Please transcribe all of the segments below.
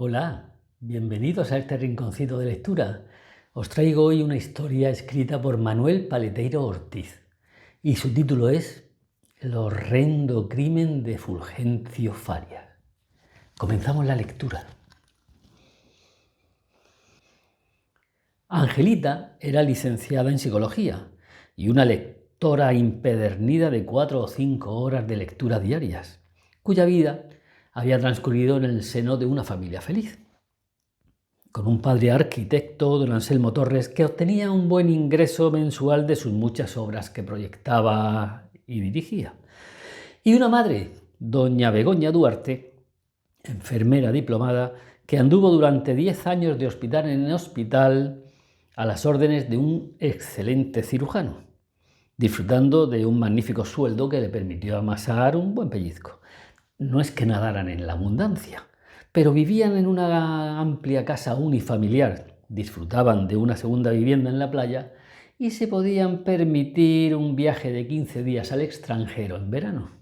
Hola, bienvenidos a este rinconcito de lectura. Os traigo hoy una historia escrita por Manuel Paleteiro Ortiz y su título es El horrendo crimen de Fulgencio Farias. Comenzamos la lectura. Angelita era licenciada en psicología y una lectora impedernida de 4 o 5 horas de lectura diarias, cuya vida había transcurrido en el seno de una familia feliz, con un padre arquitecto, don Anselmo Torres, que obtenía un buen ingreso mensual de sus muchas obras que proyectaba y dirigía, y una madre, doña Begoña Duarte, enfermera diplomada, que anduvo durante 10 años de hospital en hospital a las órdenes de un excelente cirujano, disfrutando de un magnífico sueldo que le permitió amasar un buen pellizco. No es que nadaran en la abundancia, pero vivían en una amplia casa unifamiliar, disfrutaban de una segunda vivienda en la playa y se podían permitir un viaje de 15 días al extranjero en verano.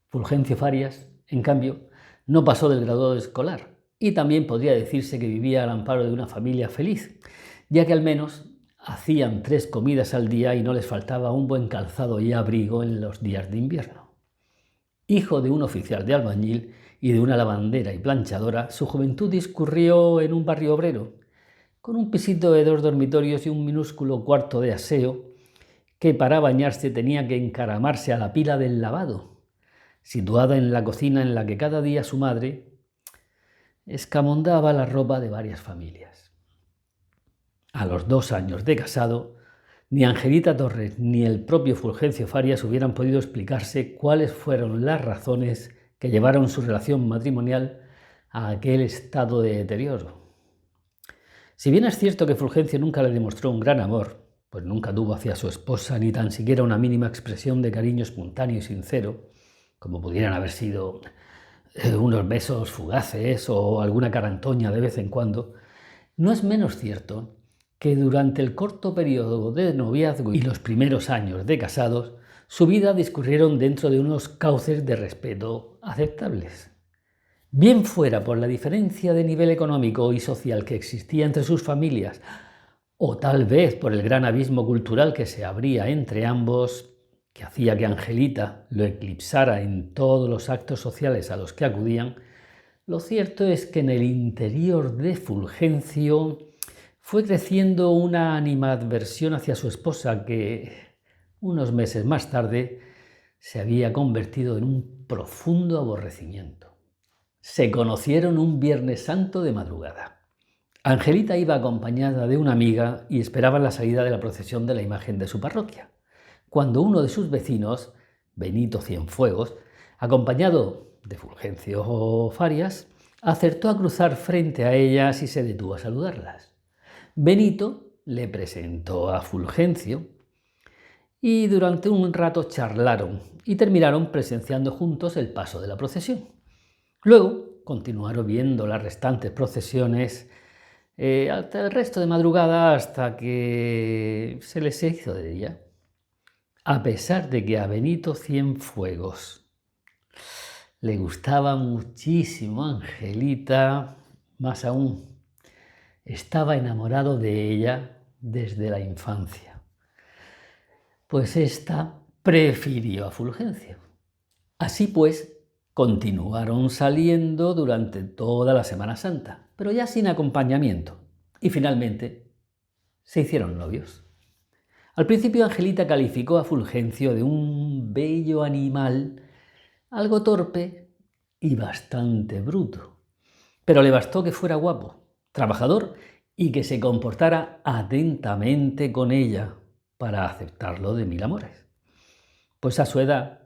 Fulgencio Farias, en cambio, no pasó del graduado escolar y también podría decirse que vivía al amparo de una familia feliz, ya que al menos hacían 3 comidas al día y no les faltaba un buen calzado y abrigo en los días de invierno. Hijo de un oficial de albañil y de una lavandera y planchadora, su juventud discurrió en un barrio obrero, con un pisito de 2 dormitorios y un minúsculo cuarto de aseo que para bañarse tenía que encaramarse a la pila del lavado, situada en la cocina en la que cada día su madre escamondaba la ropa de varias familias. A los 2 años de casado, ni Angelita Torres ni el propio Fulgencio Farias hubieran podido explicarse cuáles fueron las razones que llevaron su relación matrimonial a aquel estado de deterioro. Si bien es cierto que Fulgencio nunca le demostró un gran amor, pues nunca tuvo hacia su esposa ni tan siquiera una mínima expresión de cariño espontáneo y sincero, como pudieran haber sido unos besos fugaces o alguna carantoña de vez en cuando, no es menos cierto que durante el corto periodo de noviazgo y los primeros años de casados, su vida discurrieron dentro de unos cauces de respeto aceptables. Bien fuera por la diferencia de nivel económico y social que existía entre sus familias, o tal vez por el gran abismo cultural que se abría entre ambos, que hacía que Angelita lo eclipsara en todos los actos sociales a los que acudían, lo cierto es que en el interior de Fulgencio fue creciendo una animadversión hacia su esposa que, unos meses más tarde, se había convertido en un profundo aborrecimiento. Se conocieron un Viernes Santo de madrugada. Angelita iba acompañada de una amiga y esperaban la salida de la procesión de la imagen de su parroquia, cuando uno de sus vecinos, Benito Cienfuegos, acompañado de Fulgencio Farias, acertó a cruzar frente a ellas y se detuvo a saludarlas. Benito le presentó a Fulgencio y durante un rato charlaron y terminaron presenciando juntos el paso de la procesión. Luego continuaron viendo las restantes procesiones hasta el resto de madrugada hasta que se les hizo de día. A pesar de que a Benito Cienfuegos le gustaba muchísimo Angelita, más aún, estaba enamorado de ella desde la infancia, pues ésta prefirió a Fulgencio. Así pues, continuaron saliendo durante toda la Semana Santa, pero ya sin acompañamiento, y finalmente se hicieron novios. Al principio Angelita calificó a Fulgencio de un bello animal, algo torpe y bastante bruto, pero le bastó que fuera guapo, trabajador y que se comportara atentamente con ella para aceptarlo de mil amores. Pues a su edad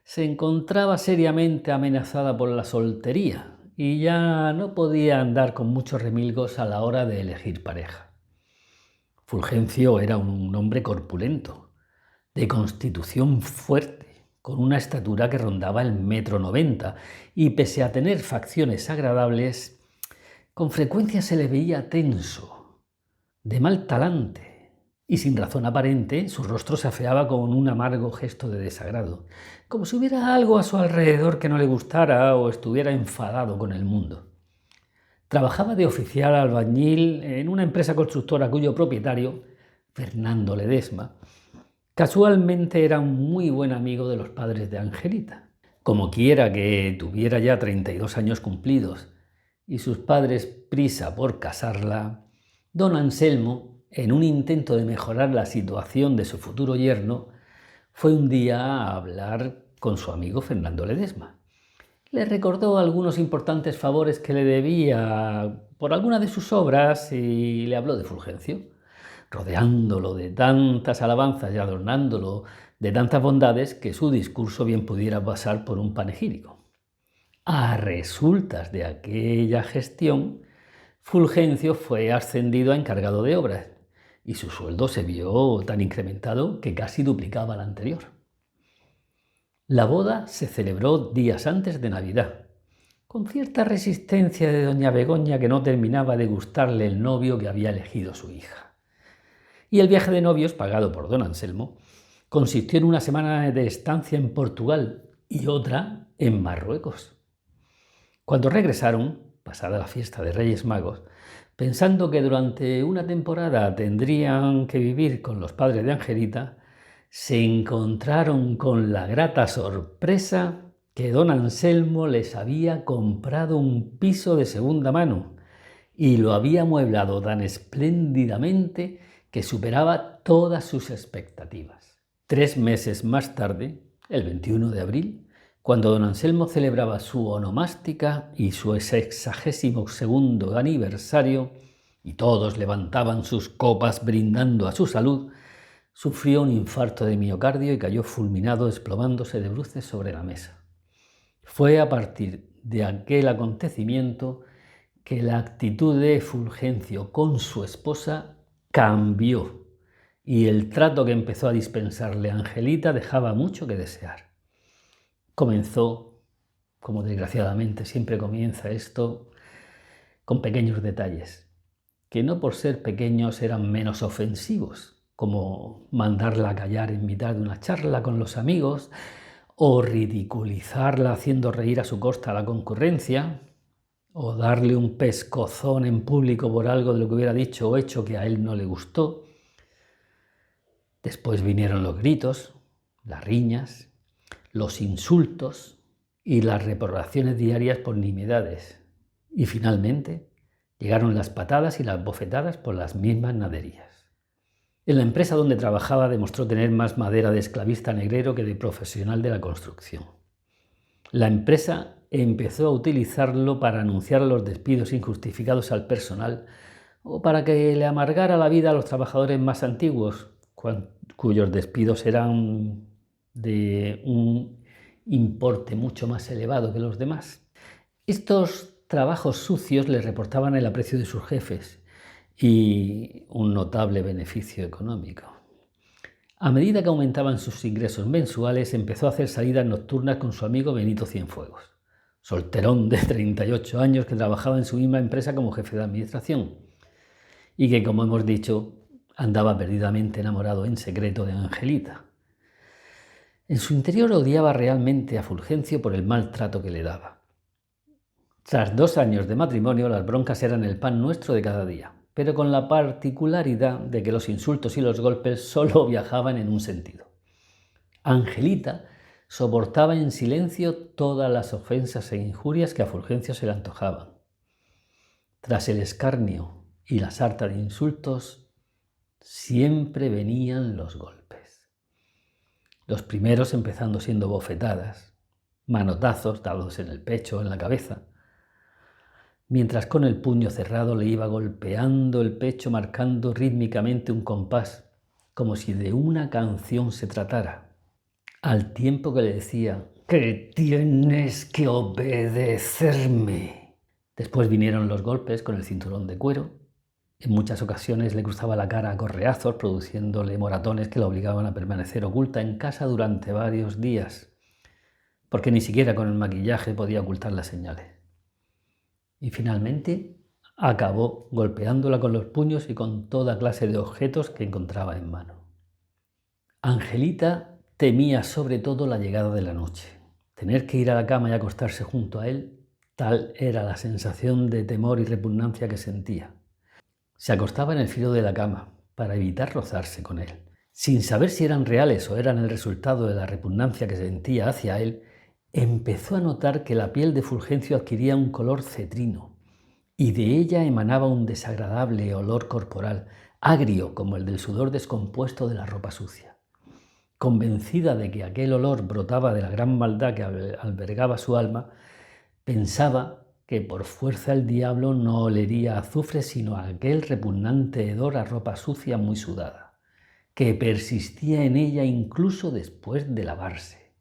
se encontraba seriamente amenazada por la soltería y ya no podía andar con muchos remilgos a la hora de elegir pareja. Fulgencio era un hombre corpulento, de constitución fuerte, con una estatura que rondaba el 1,90 m y pese a tener facciones agradables, con frecuencia se le veía tenso, de mal talante, y sin razón aparente su rostro se afeaba con un amargo gesto de desagrado, como si hubiera algo a su alrededor que no le gustara o estuviera enfadado con el mundo. Trabajaba de oficial albañil en una empresa constructora cuyo propietario, Fernando Ledesma, casualmente era un muy buen amigo de los padres de Angelita. Como quiera que tuviera ya 32 años cumplidos y sus padres prisa por casarla, don Anselmo, en un intento de mejorar la situación de su futuro yerno, fue un día a hablar con su amigo Fernando Ledesma. Le recordó algunos importantes favores que le debía por alguna de sus obras y le habló de Fulgencio, rodeándolo de tantas alabanzas y adornándolo de tantas bondades que su discurso bien pudiera pasar por un panegírico. A resultas de aquella gestión, Fulgencio fue ascendido a encargado de obras y su sueldo se vio tan incrementado que casi duplicaba el anterior. La boda se celebró días antes de Navidad, con cierta resistencia de doña Begoña, que no terminaba de gustarle el novio que había elegido su hija. Y el viaje de novios, pagado por don Anselmo, consistió en una semana de estancia en Portugal y otra en Marruecos. Cuando regresaron, pasada la fiesta de Reyes Magos, pensando que durante una temporada tendrían que vivir con los padres de Angelita, se encontraron con la grata sorpresa que don Anselmo les había comprado un piso de segunda mano y lo había amueblado tan espléndidamente que superaba todas sus expectativas. 3 meses más tarde, el 21 de abril, cuando don Anselmo celebraba su onomástica y su 62º aniversario, y todos levantaban sus copas brindando a su salud, sufrió un infarto de miocardio y cayó fulminado desplomándose de bruces sobre la mesa. Fue a partir de aquel acontecimiento que la actitud de Fulgencio con su esposa cambió y el trato que empezó a dispensarle Angelita dejaba mucho que desear. Comenzó, como desgraciadamente siempre comienza esto, con pequeños detalles, que no por ser pequeños eran menos ofensivos, como mandarla a callar en mitad de una charla con los amigos o ridiculizarla haciendo reír a su costa a la concurrencia, o darle un pescozón en público por algo de lo que hubiera dicho o hecho que a él no le gustó. Después vinieron los gritos, las riñas, los insultos y las reprobaciones diarias por nimiedades. Y finalmente llegaron las patadas y las bofetadas por las mismas naderías. En la empresa donde trabajaba demostró tener más madera de esclavista negrero que de profesional de la construcción. La empresa empezó a utilizarlo para anunciar los despidos injustificados al personal o para que le amargara la vida a los trabajadores más antiguos, cuyos despidos eran de un importe mucho más elevado que los demás. Estos trabajos sucios le reportaban el aprecio de sus jefes y un notable beneficio económico. A medida que aumentaban sus ingresos mensuales, empezó a hacer salidas nocturnas con su amigo Benito Cienfuegos, solterón de 38 años que trabajaba en su misma empresa como jefe de administración y que, como hemos dicho, andaba perdidamente enamorado en secreto de Angelita. En su interior odiaba realmente a Fulgencio por el maltrato que le daba. Tras 2 años de matrimonio, las broncas eran el pan nuestro de cada día, pero con la particularidad de que los insultos y los golpes solo viajaban en un sentido. Angelita soportaba en silencio todas las ofensas e injurias que a Fulgencio se le antojaban. Tras el escarnio y la sarta de insultos, siempre venían los golpes. Los primeros empezando siendo bofetadas, manotazos dados en el pecho o en la cabeza, mientras con el puño cerrado le iba golpeando el pecho marcando rítmicamente un compás, como si de una canción se tratara, al tiempo que le decía que tienes que obedecerme. Después vinieron los golpes con el cinturón de cuero. En muchas ocasiones le cruzaba la cara a correazos, produciéndole moratones que la obligaban a permanecer oculta en casa durante varios días, porque ni siquiera con el maquillaje podía ocultar las señales. Y finalmente acabó golpeándola con los puños y con toda clase de objetos que encontraba en mano. Angelita temía sobre todo la llegada de la noche, tener que ir a la cama y acostarse junto a él Tal era la sensación de temor y repugnancia que sentía. Se acostaba en el filo de la cama para evitar rozarse con él. Sin saber si eran reales o eran el resultado de la repugnancia que sentía hacia él, empezó a notar que la piel de Fulgencio adquiría un color cetrino y de ella emanaba un desagradable olor corporal, agrio como el del sudor descompuesto de la ropa sucia. Convencida de que aquel olor brotaba de la gran maldad que albergaba su alma, pensaba que por fuerza el diablo no olería azufre sino aquel repugnante hedor a ropa sucia muy sudada, que persistía en ella incluso después de lavarse.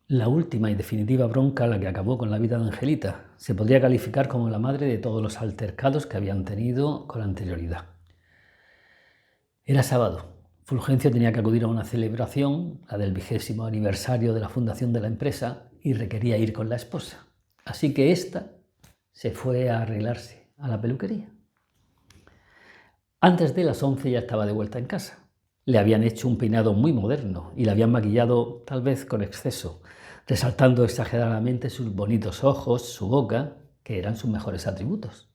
La última y definitiva bronca, la que acabó con la vida de Angelita, se podría calificar como la madre de todos los altercados que habían tenido con anterioridad. Era sábado. Fulgencio tenía que acudir a una celebración, la del 20º aniversario de la fundación de la empresa, y requería ir con la esposa. Así que ésta se fue a arreglarse a la peluquería. Antes de las 11 ya estaba de vuelta en casa. Le habían hecho un peinado muy moderno y la habían maquillado tal vez con exceso, resaltando exageradamente sus bonitos ojos, su boca, que eran sus mejores atributos.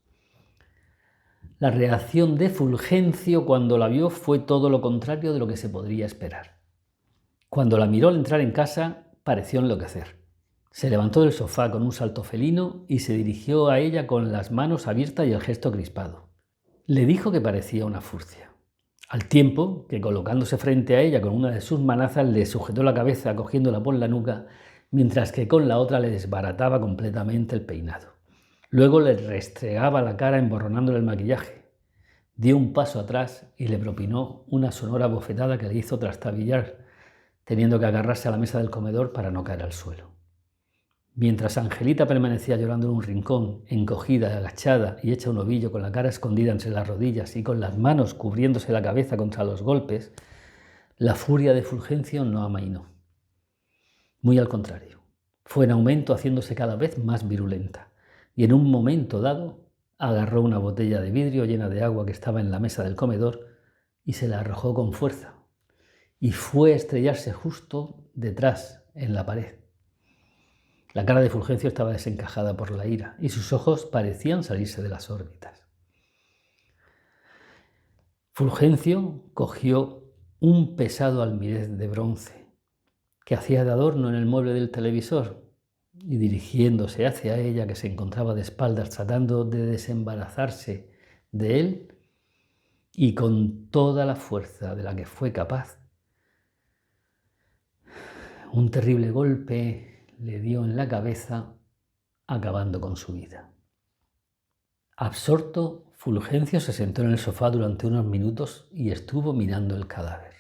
La reacción de Fulgencio cuando la vio fue todo lo contrario de lo que se podría esperar. Cuando la miró al entrar en casa, pareció enloquecer. Se levantó del sofá con un salto felino y se dirigió a ella con las manos abiertas y el gesto crispado. Le dijo que parecía una furcia, al tiempo que, colocándose frente a ella con una de sus manazas, le sujetó la cabeza cogiéndola por la nuca, mientras que con la otra le desbarataba completamente el peinado. Luego le restregaba la cara emborronándole el maquillaje. Dio un paso atrás y le propinó una sonora bofetada que le hizo trastabillar, teniendo que agarrarse a la mesa del comedor para no caer al suelo. Mientras Angelita permanecía llorando en un rincón, encogida, agachada y hecha un ovillo con la cara escondida entre las rodillas y con las manos cubriéndose la cabeza contra los golpes, la furia de Fulgencio no amainó. Muy al contrario, fue en aumento, haciéndose cada vez más virulenta, y en un momento dado agarró una botella de vidrio llena de agua que estaba en la mesa del comedor y se la arrojó con fuerza, y fue a estrellarse justo detrás, en la pared. La cara de Fulgencio estaba desencajada por la ira y sus ojos parecían salirse de las órbitas. Fulgencio cogió un pesado almirez de bronce que hacía de adorno en el mueble del televisor y, dirigiéndose hacia ella, que se encontraba de espaldas tratando de desembarazarse de él, y con toda la fuerza de la que fue capaz, un terrible golpe le dio en la cabeza, acabando con su vida. Absorto, Fulgencio se sentó en el sofá durante unos minutos y estuvo mirando el cadáver.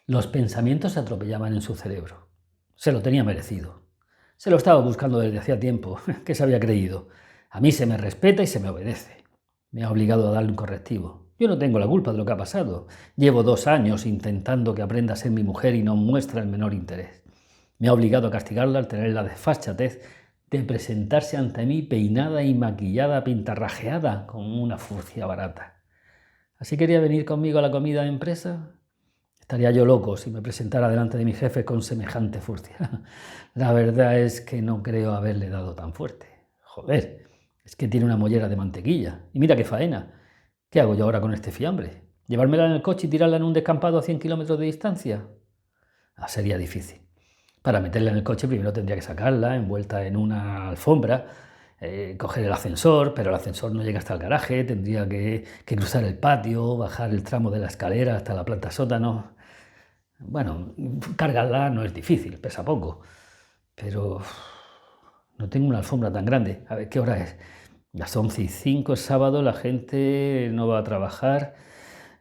Los pensamientos se atropellaban en su cerebro. Se lo tenía merecido. Se lo estaba buscando desde hacía tiempo. ¿Qué se había creído? A mí se me respeta y se me obedece. Me ha obligado a darle un correctivo. Yo no tengo la culpa de lo que ha pasado. Llevo 2 años intentando que aprenda a ser mi mujer y no muestra el menor interés. Me ha obligado a castigarla al tener la desfachatez de presentarse ante mí peinada y maquillada, pintarrajeada, como una furcia barata. ¿Así quería venir conmigo a la comida de empresa? Estaría yo loco si me presentara delante de mi jefe con semejante furcia. La verdad es que no creo haberle dado tan fuerte. Joder, es que tiene una mollera de mantequilla. Y mira qué faena. ¿Qué hago yo ahora con este fiambre? ¿Llevármela en el coche y tirarla en un descampado a 100 kilómetros de distancia? Sería difícil. Para meterla en el coche primero tendría que sacarla envuelta en una alfombra, coger el ascensor, pero el ascensor no llega hasta el garaje, tendría que cruzar el patio, bajar el tramo de la escalera hasta la planta sótano. Bueno, cargarla no es difícil, pesa poco, pero no tengo una alfombra tan grande. A ver, ¿qué hora es? Las 11:05, es sábado, la gente no va a trabajar,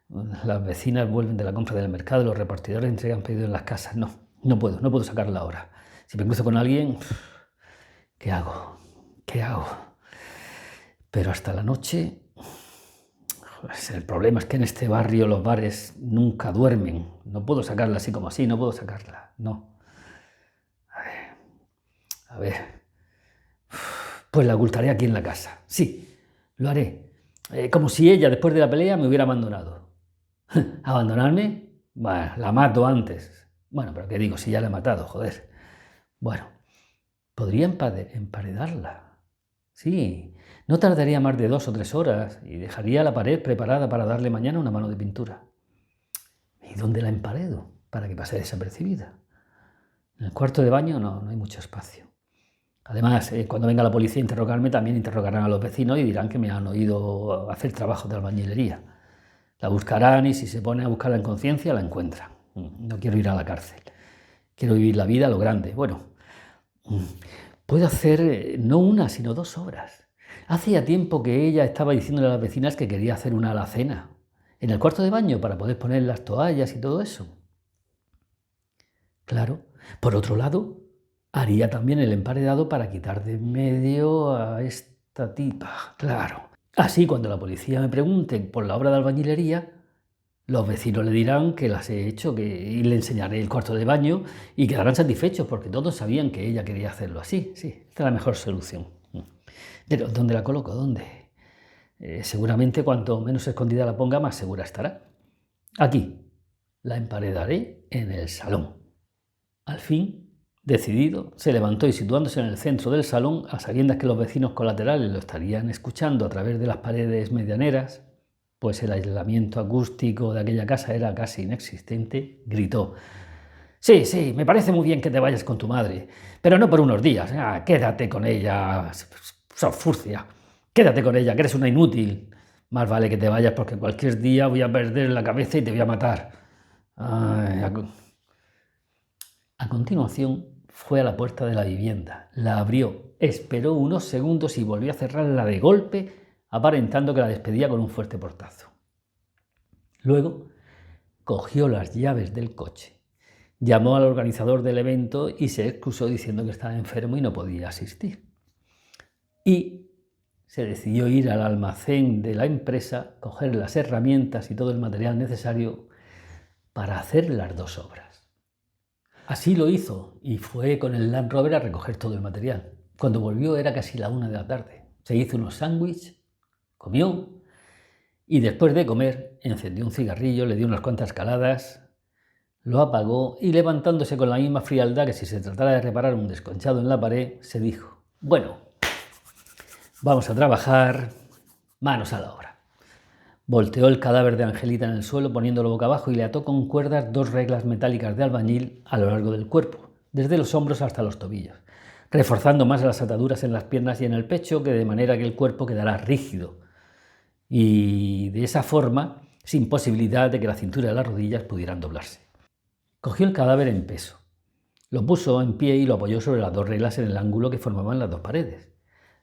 las vecinas vuelven de la compra del mercado, los repartidores entregan pedidos en las casas. No puedo sacarla ahora. Si me cruzo con alguien, ¿qué hago? ¿Qué hago? Pero hasta la noche, el problema es que en este barrio los bares nunca duermen. No puedo sacarla así como así, no puedo sacarla, no. A ver, pues la ocultaré aquí en la casa. Sí, lo haré. Como si ella, después de la pelea, me hubiera abandonado. ¿Abandonarme? Bueno, la mato antes. Bueno, pero ¿qué digo? Si ya la he matado, joder. Bueno, podría emparedarla. Sí, no tardaría más de 2 o 3 horas y dejaría la pared preparada para darle mañana una mano de pintura. ¿Y dónde la emparedo para que pase desapercibida? En el cuarto de baño no hay mucho espacio. Además, cuando venga la policía a interrogarme, también interrogarán a los vecinos y dirán que me han oído hacer trabajo de albañilería. La buscarán y si se pone a buscarla en conciencia, la encuentran. No quiero ir a la cárcel. Quiero vivir la vida a lo grande. Bueno, puedo hacer no una, sino 2 obras. Hace ya tiempo que ella estaba diciéndole a las vecinas que quería hacer una alacena en el cuarto de baño para poder poner las toallas y todo eso. Claro. Por otro lado, haría también el emparedado para quitar de en medio a esta tipa. Claro. Así, cuando la policía me pregunte por la obra de albañilería, los vecinos le dirán que las he hecho y le enseñaré el cuarto de baño y quedarán satisfechos porque todos sabían que ella quería hacerlo así. Sí, esta es la mejor solución. Pero ¿dónde la coloco? ¿Dónde? Seguramente cuanto menos escondida la ponga, más segura estará. Aquí. La emparedaré en el salón. Al fin, decidido, se levantó y situándose en el centro del salón, a sabiendas que los vecinos colaterales lo estarían escuchando a través de las paredes medianeras, pues el aislamiento acústico de aquella casa era casi inexistente, gritó: «Sí, sí, me parece muy bien que te vayas con tu madre, pero no por unos días. Quédate con ella, sos furcia. Quédate con ella, que eres una inútil. Más vale que te vayas porque cualquier día voy a perder la cabeza y te voy a matar». Ay, a continuación fue a la puerta de la vivienda, la abrió, esperó unos segundos y volvió a cerrarla de golpe, aparentando que la despedía con un fuerte portazo. Luego cogió las llaves del coche, llamó al organizador del evento y se excusó diciendo que estaba enfermo y no podía asistir. Y se decidió ir al almacén de la empresa, coger las herramientas y todo el material necesario para hacer las 2 obras. Así lo hizo y fue con el Land Rover a recoger todo el material. Cuando volvió era casi la 1 de la tarde. Se hizo unos sándwiches, comió y después de comer encendió un cigarrillo, le dio unas cuantas caladas, lo apagó y levantándose con la misma frialdad que si se tratara de reparar un desconchado en la pared, se dijo: «Bueno, vamos a trabajar, manos a la obra». Volteó el cadáver de Angelita en el suelo poniéndolo boca abajo y le ató con cuerdas 2 reglas metálicas de albañil a lo largo del cuerpo, desde los hombros hasta los tobillos, reforzando más las ataduras en las piernas y en el pecho, que de manera que el cuerpo quedará rígido y de esa forma sin posibilidad de que la cintura y las rodillas pudieran doblarse. Cogió el cadáver en peso, lo puso en pie y lo apoyó sobre las 2 reglas en el ángulo que formaban las 2 paredes.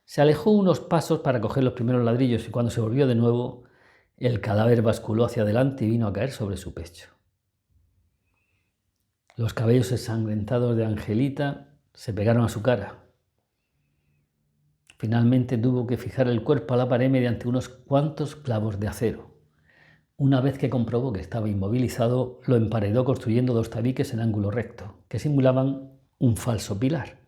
Se alejó unos pasos para coger los primeros ladrillos y cuando se volvió de nuevo, el cadáver basculó hacia adelante y vino a caer sobre su pecho. Los cabellos ensangrentados de Angelita se pegaron a su cara. Finalmente tuvo que fijar el cuerpo a la pared mediante unos cuantos clavos de acero. Una vez que comprobó que estaba inmovilizado, lo emparedó construyendo 2 tabiques en ángulo recto, que simulaban un falso pilar.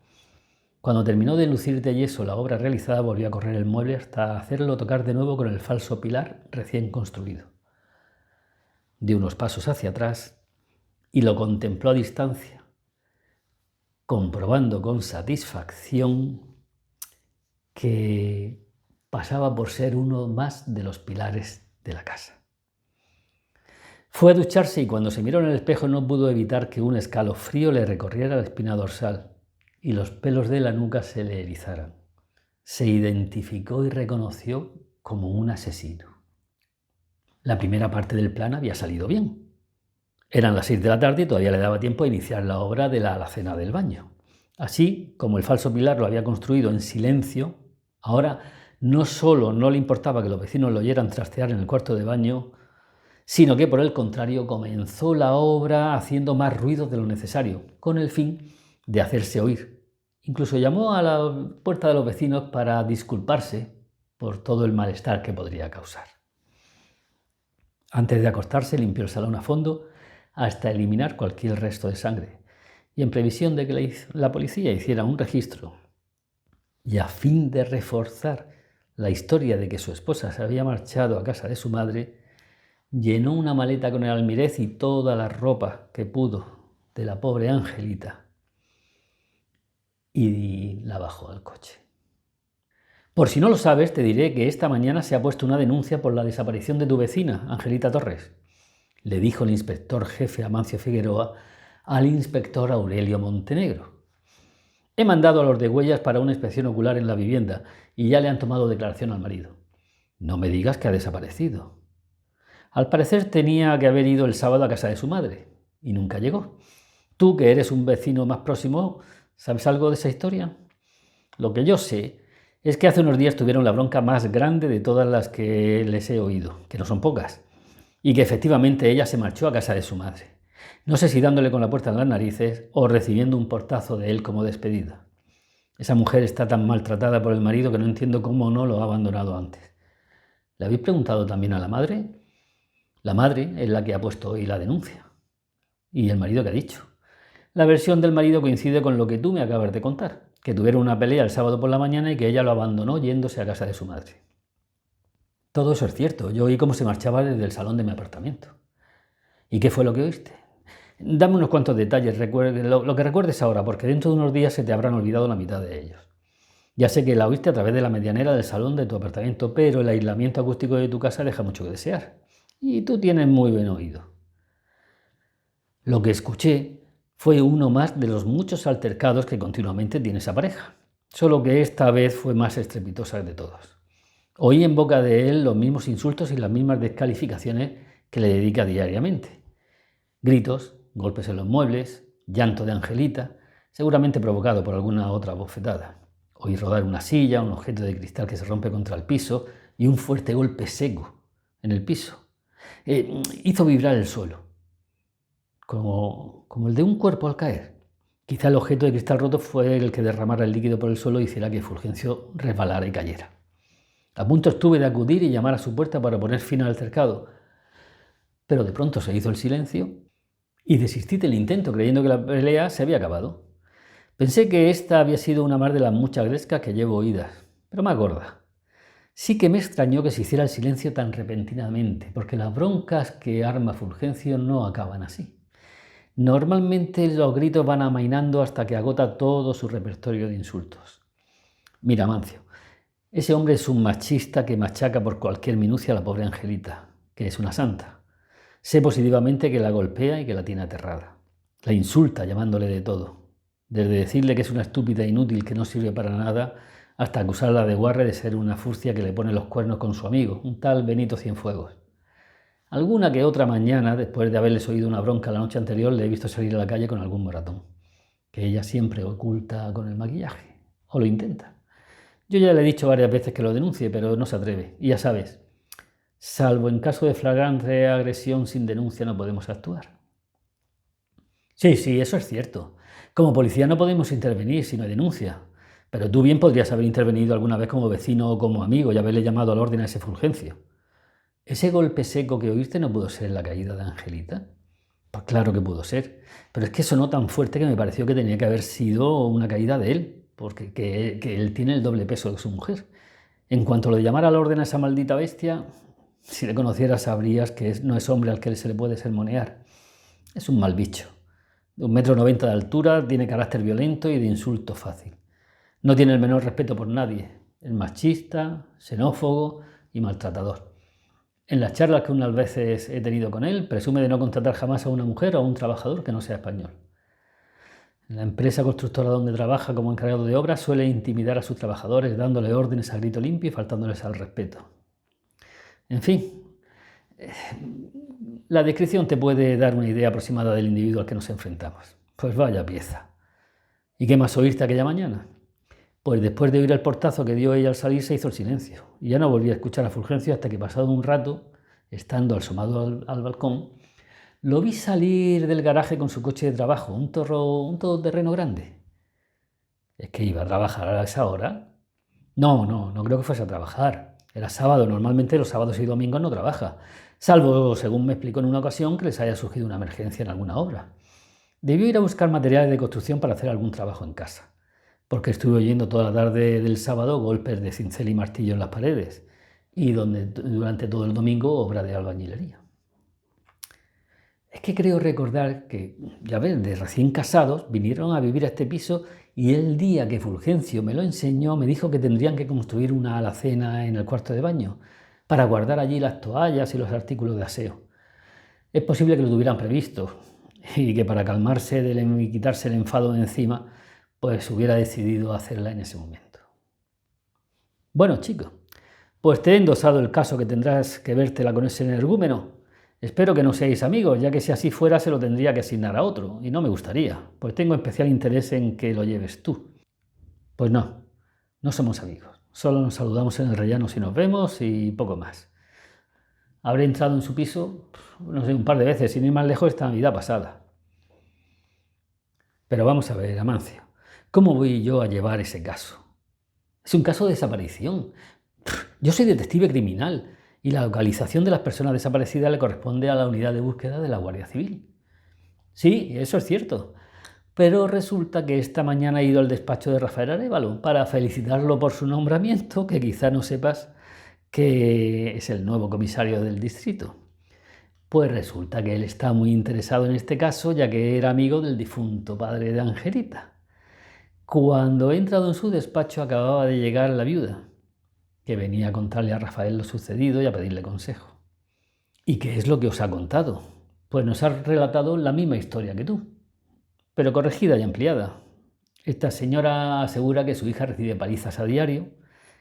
Cuando terminó de lucir de yeso la obra realizada, volvió a correr el mueble hasta hacerlo tocar de nuevo con el falso pilar recién construido. Dio unos pasos hacia atrás y lo contempló a distancia, comprobando con satisfacción que pasaba por ser uno más de los pilares de la casa. Fue a ducharse y cuando se miró en el espejo no pudo evitar que un escalofrío le recorriera la espina dorsal y los pelos de la nuca se le erizaran. Se identificó y reconoció como un asesino. La primera parte del plan había salido bien. Eran las 6 de la tarde y todavía le daba tiempo a iniciar la obra de la alacena del baño. Así, como el falso pilar lo había construido en silencio, ahora no solo no le importaba que los vecinos lo oyeran trastear en el cuarto de baño, sino que por el contrario comenzó la obra haciendo más ruido de lo necesario, con el fin de hacerse oír. Incluso llamó a la puerta de los vecinos para disculparse por todo el malestar que podría causar. Antes de acostarse limpió el salón a fondo hasta eliminar cualquier resto de sangre y en previsión de que la policía hiciera un registro y a fin de reforzar la historia de que su esposa se había marchado a casa de su madre, llenó una maleta con el almirez y toda la ropa que pudo de la pobre Angelita y la bajó al coche. Por si no lo sabes, te diré que esta mañana se ha puesto una denuncia por la desaparición de tu vecina, Angelita Torres, le dijo el inspector jefe Amancio Figueroa al inspector Aurelio Montenegro. He mandado a los de huellas para una inspección ocular en la vivienda y ya le han tomado declaración al marido. No me digas que ha desaparecido. Al parecer tenía que haber ido el sábado a casa de su madre y nunca llegó. Tú, que eres un vecino más próximo, ¿sabes algo de esa historia? Lo que yo sé es que hace unos días tuvieron la bronca más grande de todas las que les he oído, que no son pocas, y que efectivamente ella se marchó a casa de su madre. No sé si dándole con la puerta en las narices o recibiendo un portazo de él como despedida. Esa mujer está tan maltratada por el marido que no entiendo cómo no lo ha abandonado antes. ¿Le habéis preguntado también a la madre? La madre es la que ha puesto hoy la denuncia. ¿Y el marido qué ha dicho? La versión del marido coincide con lo que tú me acabas de contar, que tuvieron una pelea el sábado por la mañana y que ella lo abandonó yéndose a casa de su madre. Todo eso es cierto. Yo oí cómo se marchaba desde el salón de mi apartamento. ¿Y qué fue lo que oíste? Dame unos cuantos detalles, lo que recuerdes ahora, porque dentro de unos días se te habrán olvidado la mitad de ellos. Ya sé que la oíste a través de la medianera del salón de tu apartamento, pero el aislamiento acústico de tu casa deja mucho que desear. Y tú tienes muy buen oído. Lo que escuché fue uno más de los muchos altercados que continuamente tiene esa pareja, solo que esta vez fue más estrepitosa de todos. Oí en boca de él los mismos insultos y las mismas descalificaciones que le dedica diariamente. Gritos, golpes en los muebles, llanto de Angelita, seguramente provocado por alguna otra bofetada. Oí rodar una silla, un objeto de cristal que se rompe contra el piso y un fuerte golpe seco en el piso. Hizo vibrar el suelo, como el de un cuerpo al caer. Quizá el objeto de cristal roto fue el que derramara el líquido por el suelo y hiciera que Fulgencio resbalara y cayera. A punto estuve de acudir y llamar a su puerta para poner fin al altercado, pero de pronto se hizo el silencio y desistí del intento creyendo que la pelea se había acabado. Pensé que esta había sido una más de las muchas grescas que llevo oídas, pero más gorda. Sí que me extrañó que se hiciera el silencio tan repentinamente, porque las broncas que arma Fulgencio no acaban así. Normalmente los gritos van amainando hasta que agota todo su repertorio de insultos. Mira, Amancio, ese hombre es un machista que machaca por cualquier minucia a la pobre Angelita, que es una santa. Sé positivamente que la golpea y que la tiene aterrada. La insulta llamándole de todo, desde decirle que es una estúpida inútil que no sirve para nada, hasta acusarla de guarre de ser una furcia que le pone los cuernos con su amigo, un tal Benito Cienfuegos. Alguna que otra mañana, después de haberles oído una bronca la noche anterior, le he visto salir a la calle con algún moratón, que ella siempre oculta con el maquillaje, o lo intenta. Yo ya le he dicho varias veces que lo denuncie, pero no se atreve. Y ya sabes, salvo en caso de flagrante agresión sin denuncia no podemos actuar. Sí, eso es cierto. Como policía no podemos intervenir si no hay denuncia. Pero tú bien podrías haber intervenido alguna vez como vecino o como amigo y haberle llamado al orden a ese Fulgencio. ¿Ese golpe seco que oíste no pudo ser la caída de Angelita? Pues claro que pudo ser, pero es que sonó tan fuerte que me pareció que tenía que haber sido una caída de él, porque que él tiene el doble peso de su mujer. En cuanto lo de llamar al orden a esa maldita bestia, si le conocieras sabrías que no es hombre al que se le puede sermonear. Es un mal bicho. De 1,90 m de altura, tiene carácter violento y de insulto fácil. No tiene el menor respeto por nadie. Es machista, xenófobo y maltratador. En las charlas que unas veces he tenido con él, presume de no contratar jamás a una mujer o a un trabajador que no sea español. En la empresa constructora donde trabaja como encargado de obras suele intimidar a sus trabajadores dándole órdenes a grito limpio y faltándoles al respeto. En fin, la descripción te puede dar una idea aproximada del individuo al que nos enfrentamos. Pues vaya pieza. ¿Y qué más oíste aquella mañana? Pues después de oír el portazo que dio ella al salir se hizo el silencio. Y ya no volví a escuchar a Fulgencio hasta que pasado un rato, estando asomado al balcón, lo vi salir del garaje con su coche de trabajo, un todoterreno grande. ¿Es que iba a trabajar a esa hora? No creo que fuese a trabajar. Era sábado, normalmente los sábados y domingos no trabaja, salvo, según me explicó en una ocasión, que les haya surgido una emergencia en alguna obra. Debió ir a buscar materiales de construcción para hacer algún trabajo en casa, porque estuve oyendo toda la tarde del sábado golpes de cincel y martillo en las paredes, y durante todo el domingo obra de albañilería. Es que creo recordar que, ya ves, de recién casados vinieron a vivir a este piso y el día que Fulgencio me lo enseñó me dijo que tendrían que construir una alacena en el cuarto de baño para guardar allí las toallas y los artículos de aseo. Es posible que lo tuvieran previsto y que para calmarse y quitarse el enfado de encima, pues hubiera decidido hacerla en ese momento. Bueno, chicos, pues te he endosado el caso que tendrás que vértela con ese energúmeno. Espero que no seáis amigos, ya que si así fuera se lo tendría que asignar a otro, y no me gustaría, pues tengo especial interés en que lo lleves tú. Pues no, no somos amigos, solo nos saludamos en el rellano si nos vemos y poco más. Habré entrado en su piso, no sé, un par de veces, sin ir más lejos esta Navidad pasada. Pero vamos a ver, Amancio, ¿cómo voy yo a llevar ese caso? Es un caso de desaparición. Yo soy detective criminal y la localización de las personas desaparecidas le corresponde a la unidad de búsqueda de la Guardia Civil. Sí, eso es cierto. Pero resulta que esta mañana he ido al despacho de Rafael Arévalo para felicitarlo por su nombramiento, que quizá no sepas que es el nuevo comisario del distrito. Pues resulta que él está muy interesado en este caso, ya que era amigo del difunto padre de Angelita. Cuando he entrado en su despacho acababa de llegar la viuda, que venía a contarle a Rafael lo sucedido y a pedirle consejo. ¿Y qué es lo que os ha contado? Pues nos ha relatado la misma historia que tú, pero corregida y ampliada. Esta señora asegura que su hija recibe palizas a diario,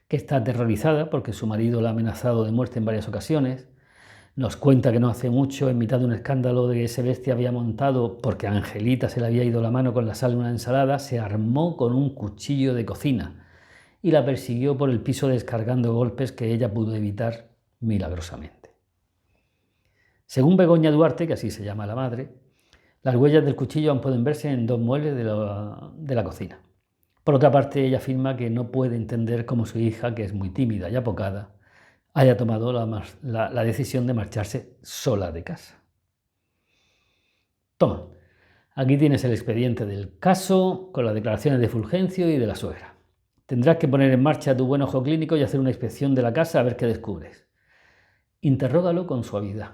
que está aterrorizada porque su marido la ha amenazado de muerte en varias ocasiones. Nos cuenta que no hace mucho, en mitad de un escándalo de que ese bestia había montado porque a Angelita se le había ido la mano con la sal de una ensalada, se armó con un cuchillo de cocina y la persiguió por el piso descargando golpes que ella pudo evitar milagrosamente. Según Begoña Duarte, que así se llama la madre, las huellas del cuchillo aún pueden verse en 2 muebles de la cocina. Por otra parte, ella afirma que no puede entender cómo su hija, que es muy tímida y apocada, haya tomado la decisión de marcharse sola de casa. Toma, aquí tienes el expediente del caso con las declaraciones de Fulgencio y de la suegra. Tendrás que poner en marcha tu buen ojo clínico y hacer una inspección de la casa a ver qué descubres. Interrógalo con suavidad.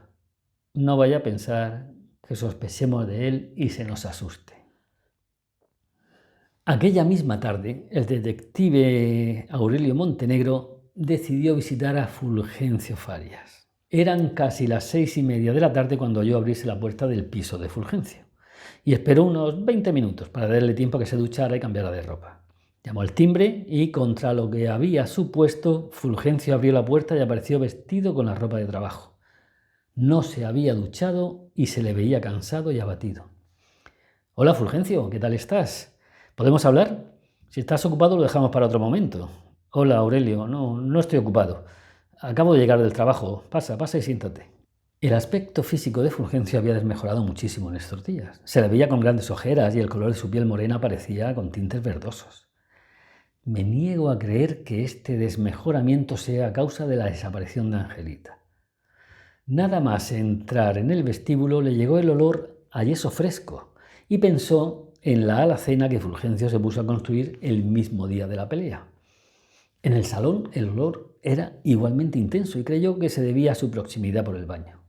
No vaya a pensar que sospechemos de él y se nos asuste. Aquella misma tarde, el detective Aurelio Montenegro decidió visitar a Fulgencio Farias. Eran casi las 6:30 de la tarde cuando oyó abrirse la puerta del piso de Fulgencio y esperó unos 20 minutos para darle tiempo a que se duchara y cambiara de ropa. Llamó al timbre y, contra lo que había supuesto, Fulgencio abrió la puerta y apareció vestido con la ropa de trabajo. No se había duchado y se le veía cansado y abatido. «Hola, Fulgencio, ¿qué tal estás? ¿Podemos hablar? Si estás ocupado lo dejamos para otro momento». «Hola, Aurelio, no estoy ocupado. Acabo de llegar del trabajo. Pasa y siéntate». El aspecto físico de Fulgencio había desmejorado muchísimo en estos días. Se le veía con grandes ojeras y el color de su piel morena parecía con tintes verdosos. Me niego a creer que este desmejoramiento sea a causa de la desaparición de Angelita. Nada más entrar en el vestíbulo le llegó el olor a yeso fresco y pensó en la alacena que Fulgencio se puso a construir el mismo día de la pelea. En el salón el olor era igualmente intenso y creyó que se debía a su proximidad por el baño.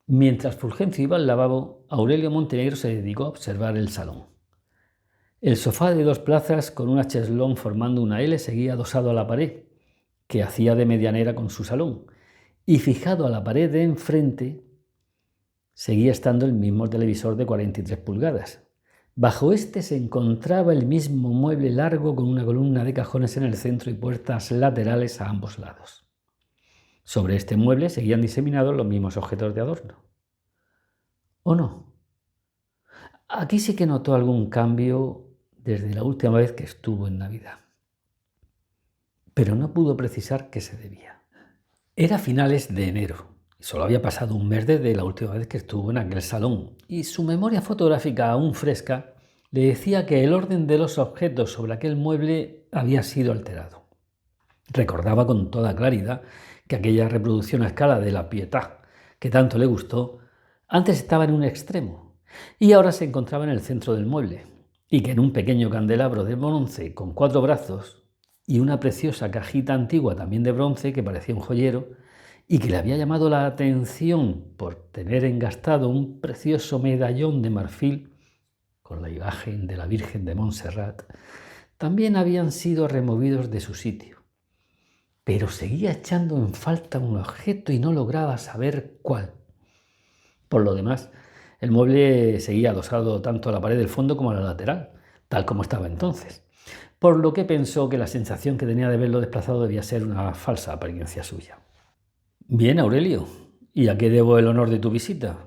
Mientras Fulgencio iba al lavabo, Aurelio Montenegro se dedicó a observar el salón. El sofá de 2 plazas con una cheslón formando una L seguía adosado a la pared, que hacía de medianera con su salón, y fijado a la pared de enfrente seguía estando el mismo televisor de 43 pulgadas. Bajo este se encontraba el mismo mueble largo con una columna de cajones en el centro y puertas laterales a ambos lados. Sobre este mueble seguían diseminados los mismos objetos de adorno. ¿O no? Aquí sí que notó algún cambio desde la última vez que estuvo en Navidad, pero no pudo precisar qué se debía. Era finales de enero y solo había pasado un mes desde la última vez que estuvo en aquel salón, y su memoria fotográfica aún fresca le decía que el orden de los objetos sobre aquel mueble había sido alterado. Recordaba con toda claridad que aquella reproducción a escala de la Pietà, que tanto le gustó, antes estaba en un extremo y ahora se encontraba en el centro del mueble, y que en un pequeño candelabro de bronce con 4 brazos y una preciosa cajita antigua también de bronce que parecía un joyero, y que le había llamado la atención por tener engastado un precioso medallón de marfil con la imagen de la Virgen de Montserrat, también habían sido removidos de su sitio. Pero seguía echando en falta un objeto y no lograba saber cuál. Por lo demás, el mueble seguía adosado tanto a la pared del fondo como a la lateral, tal como estaba entonces, por lo que pensó que la sensación que tenía de verlo desplazado debía ser una falsa apariencia suya. «Bien, Aurelio, ¿y a qué debo el honor de tu visita?»,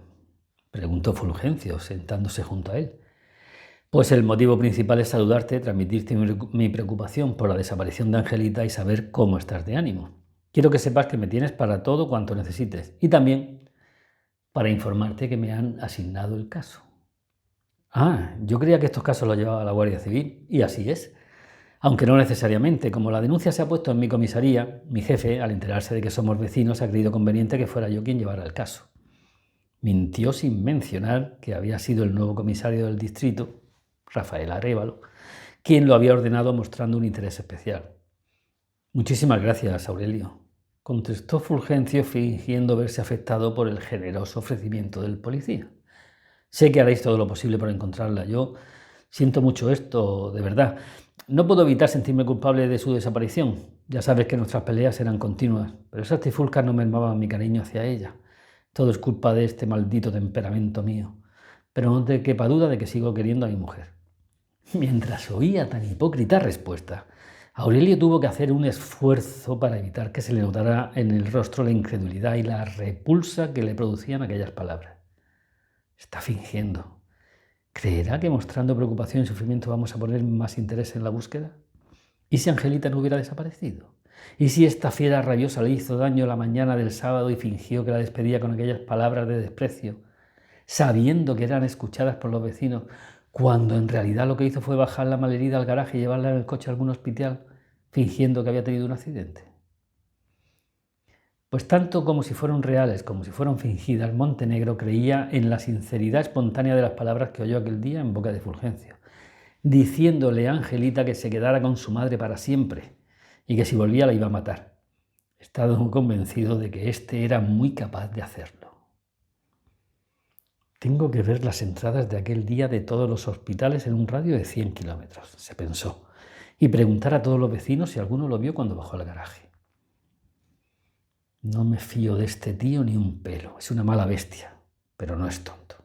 preguntó Fulgencio, sentándose junto a él. «Pues el motivo principal es saludarte, transmitirte mi preocupación por la desaparición de Angelita y saber cómo estás de ánimo. Quiero que sepas que me tienes para todo cuanto necesites y también para informarte que me han asignado el caso». «Ah, yo creía que estos casos los llevaba la Guardia Civil, y así es. Aunque no necesariamente. Como la denuncia se ha puesto en mi comisaría, mi jefe, al enterarse de que somos vecinos, ha creído conveniente que fuera yo quien llevara el caso». Mintió sin mencionar que había sido el nuevo comisario del distrito, Rafael Arévalo, quien lo había ordenado mostrando un interés especial. «Muchísimas gracias, Aurelio», contestó Fulgencio, fingiendo verse afectado por el generoso ofrecimiento del policía. «Sé que haréis todo lo posible por encontrarla. Yo siento mucho esto, de verdad. No puedo evitar sentirme culpable de su desaparición. Ya sabes que nuestras peleas eran continuas, pero esas trifulcas no mermaban mi cariño hacia ella. Todo es culpa de este maldito temperamento mío. Pero no te quepa duda de que sigo queriendo a mi mujer». Mientras oía tan hipócrita respuesta, Aurelio tuvo que hacer un esfuerzo para evitar que se le notara en el rostro la incredulidad y la repulsa que le producían aquellas palabras. Está fingiendo. ¿Creerá que mostrando preocupación y sufrimiento vamos a poner más interés en la búsqueda? ¿Y si Angelita no hubiera desaparecido? ¿Y si esta fiera rabiosa le hizo daño la mañana del sábado y fingió que la despedía con aquellas palabras de desprecio, sabiendo que eran escuchadas por los vecinos, cuando en realidad lo que hizo fue bajar la malherida al garaje y llevarla en el coche a algún hospital, fingiendo que había tenido un accidente? Pues tanto como si fueron reales, como si fueran fingidas, Montenegro creía en la sinceridad espontánea de las palabras que oyó aquel día en boca de Fulgencio, diciéndole a Angelita que se quedara con su madre para siempre y que si volvía la iba a matar. Estaba convencido de que éste era muy capaz de hacerlo. «Tengo que ver las entradas de aquel día de todos los hospitales en un radio de 100 kilómetros», se pensó, y preguntar a todos los vecinos si alguno lo vio cuando bajó al garaje. «No me fío de este tío ni un pelo. Es una mala bestia, pero no es tonto».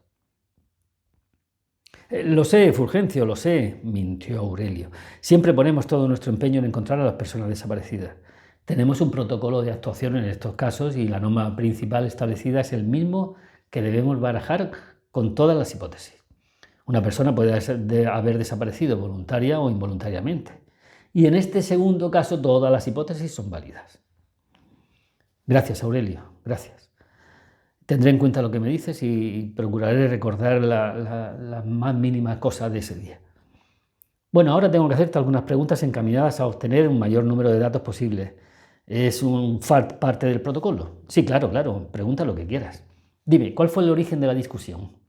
«Lo sé, Fulgencio, lo sé», mintió Aurelio. «Siempre ponemos todo nuestro empeño en encontrar a las personas desaparecidas. Tenemos un protocolo de actuación en estos casos y la norma principal establecida es el mismo que debemos barajar con todas las hipótesis. Una persona puede haber desaparecido voluntaria o involuntariamente. Y en este segundo caso todas las hipótesis son válidas». «Gracias, Aurelio, gracias. Tendré en cuenta lo que me dices y procuraré recordar las más mínimas cosas de ese día. Bueno, ahora tengo que hacerte algunas preguntas encaminadas a obtener un mayor número de datos posible. ¿Es parte del protocolo?». «Sí, claro, pregunta lo que quieras. Dime, ¿cuál fue el origen de la discusión?».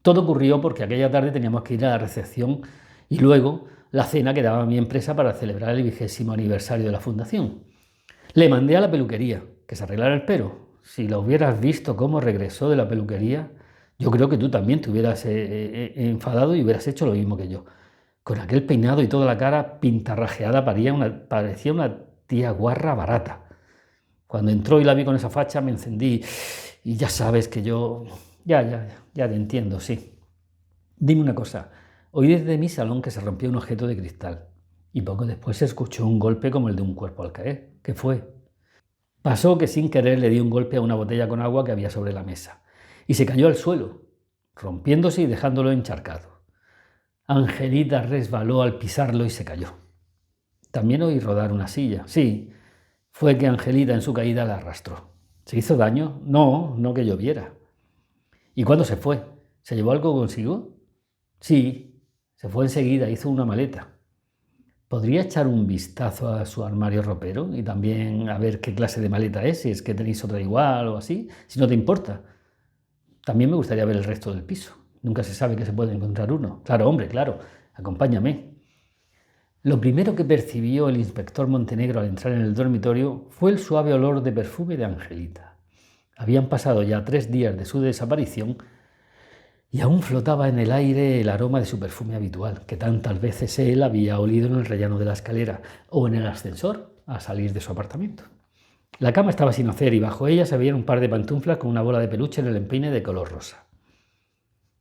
«Todo ocurrió porque aquella tarde teníamos que ir a la recepción y luego la cena que daba mi empresa para celebrar el 20º aniversario de la fundación. Le mandé a la peluquería que se arreglara el pelo. Si la hubieras visto cómo regresó de la peluquería, yo creo que tú también te hubieras enfadado y hubieras hecho lo mismo que yo. Con aquel peinado y toda la cara pintarrajeada parecía una tía guarra barata. Cuando entró y la vi con esa facha me encendí y ya sabes que yo... Ya te entiendo, sí. Dime una cosa, oí desde mi salón que se rompió un objeto de cristal y poco después se escuchó un golpe como el de un cuerpo al caer. ¿Qué fue?». «Pasó que sin querer le di un golpe a una botella con agua que había sobre la mesa y se cayó al suelo, rompiéndose y dejándolo encharcado. Angelita resbaló al pisarlo y se cayó. También oí rodar una silla. Sí, fue que Angelita en su caída la arrastró. ¿Se hizo daño? No que yo viera». «¿Y cuándo se fue? ¿Se llevó algo consigo?». «Sí, se fue enseguida, hizo una maleta». «¿Podría echar un vistazo a su armario ropero y también a ver qué clase de maleta es, si es que tenéis otra igual o así, si no te importa? También me gustaría ver el resto del piso. Nunca se sabe que se puede encontrar uno». «Claro, hombre, claro. Acompáñame». Lo primero que percibió el inspector Montenegro al entrar en el dormitorio fue el suave olor de perfume de Angelita. Habían pasado ya 3 días de su desaparición y aún flotaba en el aire el aroma de su perfume habitual, que tantas veces él había olido en el rellano de la escalera o en el ascensor al salir de su apartamento. La cama estaba sin hacer y bajo ella se veían un par de pantuflas con una bola de peluche en el empeine de color rosa.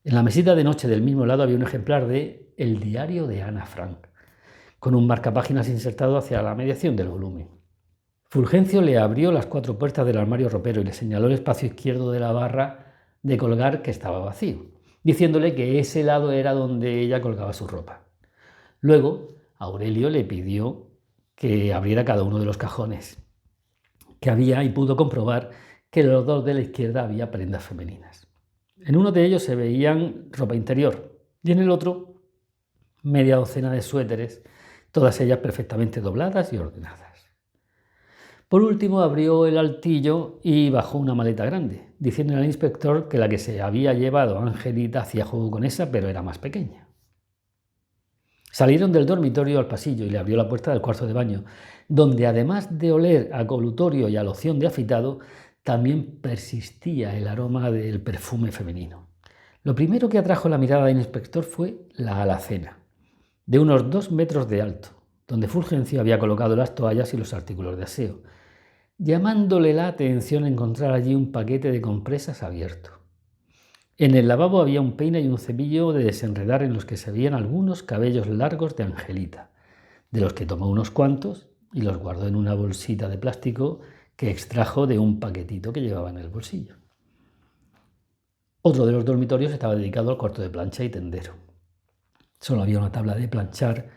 En la mesita de noche del mismo lado había un ejemplar de El diario de Ana Frank, con un marcapáginas insertado hacia la mediación del volumen. Fulgencio le abrió las 4 puertas del armario ropero y le señaló el espacio izquierdo de la barra de colgar que estaba vacío, diciéndole que ese lado era donde ella colgaba su ropa. Luego, Aurelio le pidió que abriera cada uno de los cajones que había y pudo comprobar que en los 2 de la izquierda había prendas femeninas. En uno de ellos se veían ropa interior y en el otro media docena de suéteres, todas ellas perfectamente dobladas y ordenadas. Por último abrió el altillo y bajó una maleta grande, diciendo al inspector que la que se había llevado Angelita hacía juego con esa, pero era más pequeña. Salieron del dormitorio al pasillo y le abrió la puerta del cuarto de baño, donde además de oler a colutorio y a loción de afeitado, también persistía el aroma del perfume femenino. Lo primero que atrajo la mirada del inspector fue la alacena, de unos 2 metros de alto, donde Fulgencio había colocado las toallas y los artículos de aseo, llamándole la atención encontrar allí un paquete de compresas abierto. En el lavabo había un peine y un cepillo de desenredar en los que se veían algunos cabellos largos de Angelita, de los que tomó unos cuantos y los guardó en una bolsita de plástico que extrajo de un paquetito que llevaba en el bolsillo. Otro de los dormitorios estaba dedicado al cuarto de plancha y tendero. Solo había una tabla de planchar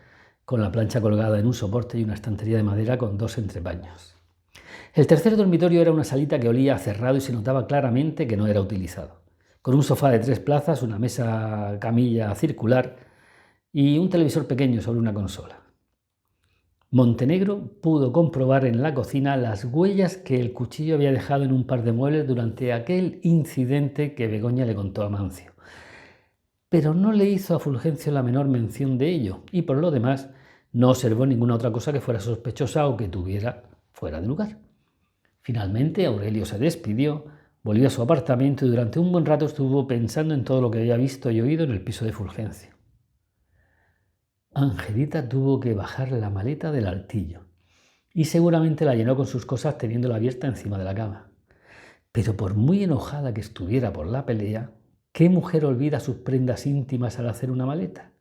con la plancha colgada en un soporte y una estantería de madera con 2 entrepaños. El tercer dormitorio era una salita que olía a cerrado y se notaba claramente que no era utilizado, con un sofá de 3 plazas, una mesa camilla circular y un televisor pequeño sobre una consola. Montenegro pudo comprobar en la cocina las huellas que el cuchillo había dejado en un par de muebles durante aquel incidente que Begoña le contó a Mancio, pero no le hizo a Fulgencio la menor mención de ello y por lo demás no observó ninguna otra cosa que fuera sospechosa o que tuviera fuera de lugar. Finalmente Aurelio se despidió, volvió a su apartamento y durante un buen rato estuvo pensando en todo lo que había visto y oído en el piso de Fulgencio. Angelita tuvo que bajar la maleta del altillo y seguramente la llenó con sus cosas teniéndola abierta encima de la cama. Pero por muy enojada que estuviera por la pelea, ¿qué mujer olvida sus prendas íntimas al hacer una maleta?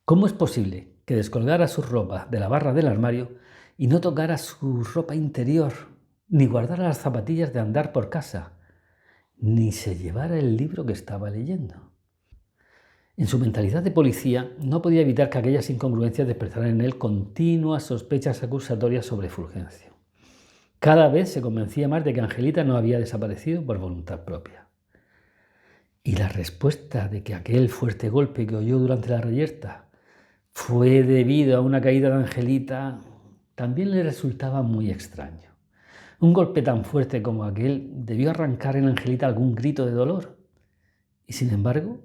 ¿Cómo es posible que descolgara su ropa de la barra del armario y no tocara su ropa interior, ni guardara las zapatillas de andar por casa, ni se llevara el libro que estaba leyendo? En su mentalidad de policía no podía evitar que aquellas incongruencias despertaran en él continuas sospechas acusatorias sobre Fulgencio. Cada vez se convencía más de que Angelita no había desaparecido por voluntad propia. Y la respuesta de que aquel fuerte golpe que oyó durante la reyerta fue debido a una caída de Angelita también le resultaba muy extraño. Un golpe tan fuerte como aquel debió arrancar en Angelita algún grito de dolor. Y sin embargo,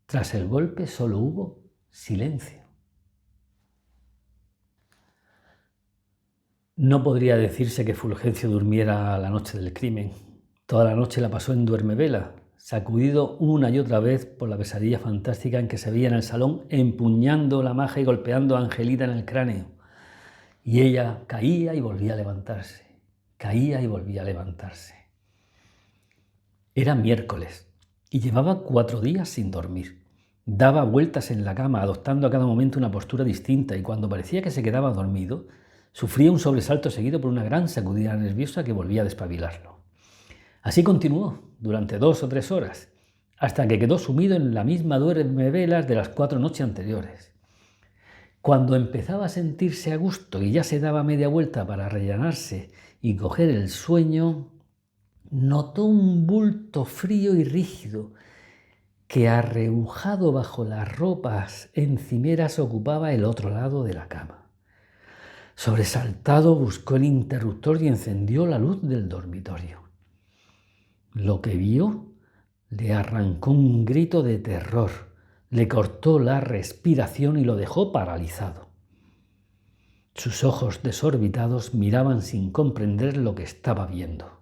tras el golpe solo hubo silencio. No podría decirse que Fulgencio durmiera la noche del crimen. Toda la noche la pasó en duermevela, sacudido una y otra vez por la pesadilla fantástica en que se veía en el salón empuñando la maja y golpeando a Angelita en el cráneo. Y ella caía y volvía a levantarse, caía y volvía a levantarse. Era miércoles y llevaba 4 días sin dormir. Daba vueltas en la cama, adoptando a cada momento una postura distinta, y cuando parecía que se quedaba dormido, sufría un sobresalto seguido por una gran sacudida nerviosa que volvía a despabilarlo. Así continuó durante 2 o 3 horas, hasta que quedó sumido en la misma duermevelas de las 4 noches anteriores. Cuando empezaba a sentirse a gusto y ya se daba media vuelta para rellenarse y coger el sueño, notó un bulto frío y rígido que, arrebujado bajo las ropas encimeras, ocupaba el otro lado de la cama. Sobresaltado, buscó el interruptor y encendió la luz del dormitorio. Lo que vio le arrancó un grito de terror, le cortó la respiración y lo dejó paralizado. Sus ojos desorbitados miraban sin comprender lo que estaba viendo.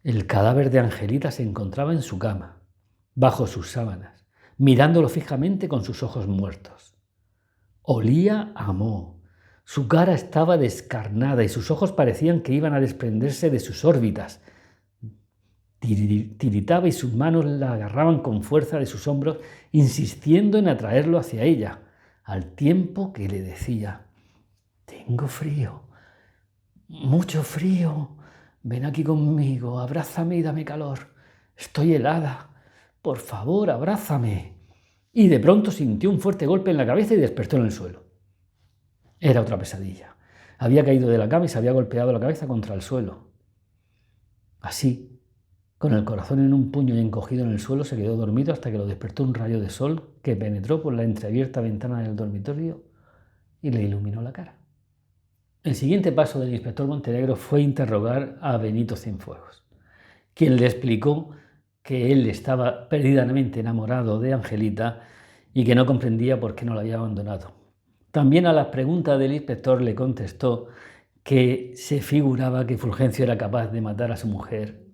El cadáver de Angelita se encontraba en su cama, bajo sus sábanas, mirándolo fijamente con sus ojos muertos. Olía a moho. Su cara estaba descarnada y sus ojos parecían que iban a desprenderse de sus órbitas. Tiritaba y sus manos la agarraban con fuerza de sus hombros, insistiendo en atraerlo hacia ella, al tiempo que le decía: «Tengo frío, mucho frío. Ven aquí conmigo, abrázame y dame calor. Estoy helada. Por favor, abrázame». Y de pronto sintió un fuerte golpe en la cabeza y despertó en el suelo. Era otra pesadilla. Había caído de la cama y se había golpeado la cabeza contra el suelo. Así, con el corazón en un puño y encogido en el suelo, se quedó dormido hasta que lo despertó un rayo de sol que penetró por la entreabierta ventana del dormitorio y le iluminó la cara. El siguiente paso del inspector Montenegro fue interrogar a Benito Cienfuegos, quien le explicó que él estaba perdidamente enamorado de Angelita y que no comprendía por qué no la había abandonado. También a las preguntas del inspector le contestó que se figuraba que Fulgencio era capaz de matar a su mujer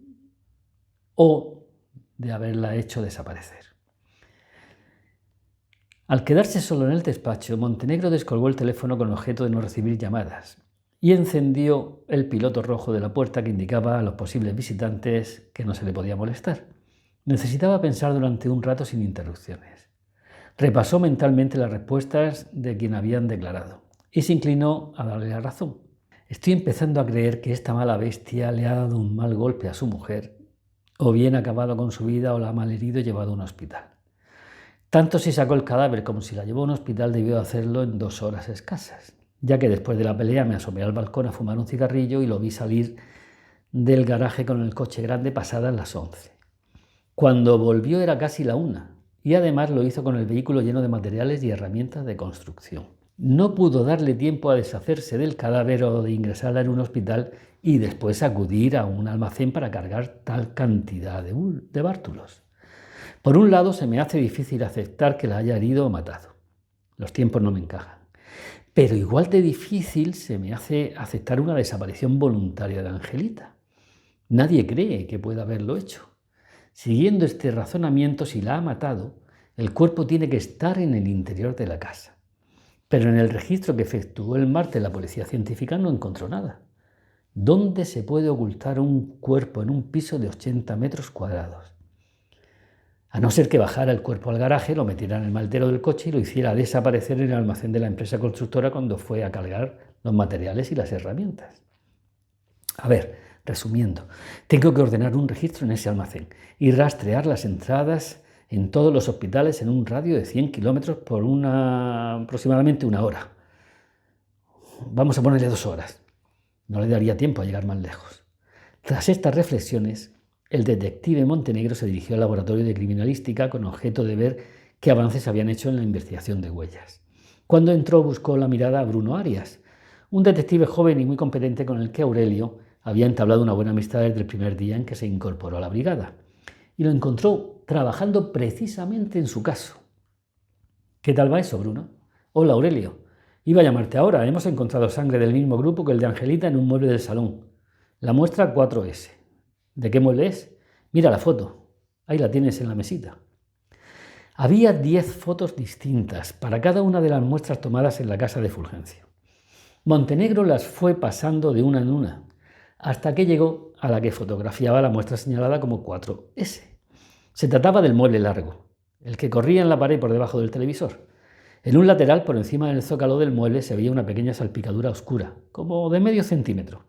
o de haberla hecho desaparecer. Al quedarse solo en el despacho, Montenegro descolgó el teléfono con objeto de no recibir llamadas y encendió el piloto rojo de la puerta que indicaba a los posibles visitantes que no se le podía molestar. Necesitaba pensar durante un rato sin interrupciones. Repasó mentalmente las respuestas de quien habían declarado y se inclinó a darle la razón. Estoy empezando a creer que esta mala bestia le ha dado un mal golpe a su mujer, o bien ha acabado con su vida o la ha malherido y llevado a un hospital. Tanto si sacó el cadáver como si la llevó a un hospital debió hacerlo en 2 horas escasas, ya que después de la pelea me asomé al balcón a fumar un cigarrillo y lo vi salir del garaje con el coche grande pasadas las 11. Cuando volvió era casi la 1 y además lo hizo con el vehículo lleno de materiales y herramientas de construcción. No pudo darle tiempo a deshacerse del cadáver o de ingresarla en un hospital y después acudir a un almacén para cargar tal cantidad de bártulos. Por un lado, se me hace difícil aceptar que la haya herido o matado. Los tiempos no me encajan. Pero igual de difícil se me hace aceptar una desaparición voluntaria de Angelita. Nadie cree que pueda haberlo hecho. Siguiendo este razonamiento, si la ha matado, el cuerpo tiene que estar en el interior de la casa. Pero en el registro que efectuó el martes la policía científica no encontró nada. ¿Dónde se puede ocultar un cuerpo en un piso de 80 metros cuadrados? A no ser que bajara el cuerpo al garaje, lo metiera en el maletero del coche y lo hiciera desaparecer en el almacén de la empresa constructora cuando fue a cargar los materiales y las herramientas. A ver, resumiendo, tengo que ordenar un registro en ese almacén y rastrear las entradas en todos los hospitales en un radio de 100 kilómetros por aproximadamente 1 hora. Vamos a ponerle 2 horas. No le daría tiempo a llegar más lejos. Tras estas reflexiones, el detective Montenegro se dirigió al laboratorio de criminalística con objeto de ver qué avances habían hecho en la investigación de huellas. Cuando entró, buscó la mirada a Bruno Arias, un detective joven y muy competente con el que Aurelio había entablado una buena amistad desde el primer día en que se incorporó a la brigada, y lo encontró trabajando precisamente en su caso. ¿Qué tal va eso, Bruno? Hola, Aurelio. Iba a llamarte ahora. Hemos encontrado sangre del mismo grupo que el de Angelita en un mueble del salón. La muestra 4S. ¿De qué mueble es? Mira la foto. Ahí la tienes en la mesita. Había 10 fotos distintas para cada una de las muestras tomadas en la casa de Fulgencio. Montenegro las fue pasando de una en una, hasta que llegó a la que fotografiaba la muestra señalada como 4S. Se trataba del mueble largo, el que corría en la pared por debajo del televisor. En un lateral, por encima del zócalo del mueble, se veía una pequeña salpicadura oscura, como de medio centímetro,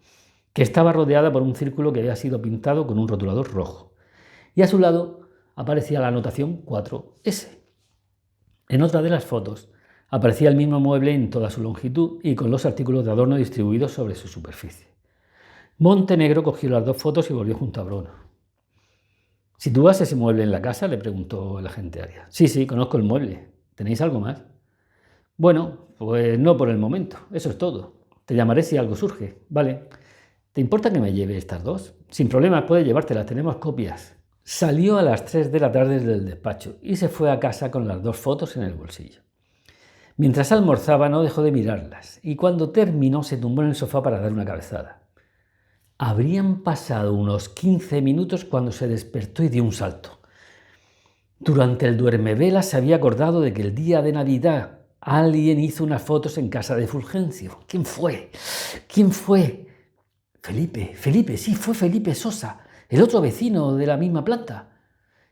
que estaba rodeada por un círculo que había sido pintado con un rotulador rojo. Y a su lado aparecía la anotación 4S. En otra de las fotos aparecía el mismo mueble en toda su longitud y con los artículos de adorno distribuidos sobre su superficie. Montenegro cogió las 2 fotos y volvió junto a Bruno. ¿Sitúas ese mueble en la casa?, le preguntó el agente Arias. Sí, conozco el mueble. ¿Tenéis algo más? Bueno, pues no por el momento. Eso es todo. Te llamaré si algo surge. Vale. ¿Te importa que me lleve estas 2? Sin problemas, puedes llevártelas. Tenemos copias. Salió a las 3 de la tarde del despacho y se fue a casa con las 2 fotos en el bolsillo. Mientras almorzaba no dejó de mirarlas y cuando terminó se tumbó en el sofá para dar una cabezada. Habrían pasado unos 15 minutos cuando se despertó y dio un salto. Durante el duermevela se había acordado de que el día de Navidad alguien hizo unas fotos en casa de Fulgencio. ¿Quién fue? ¿Quién fue? Felipe, sí, fue Felipe Sosa, el otro vecino de la misma planta.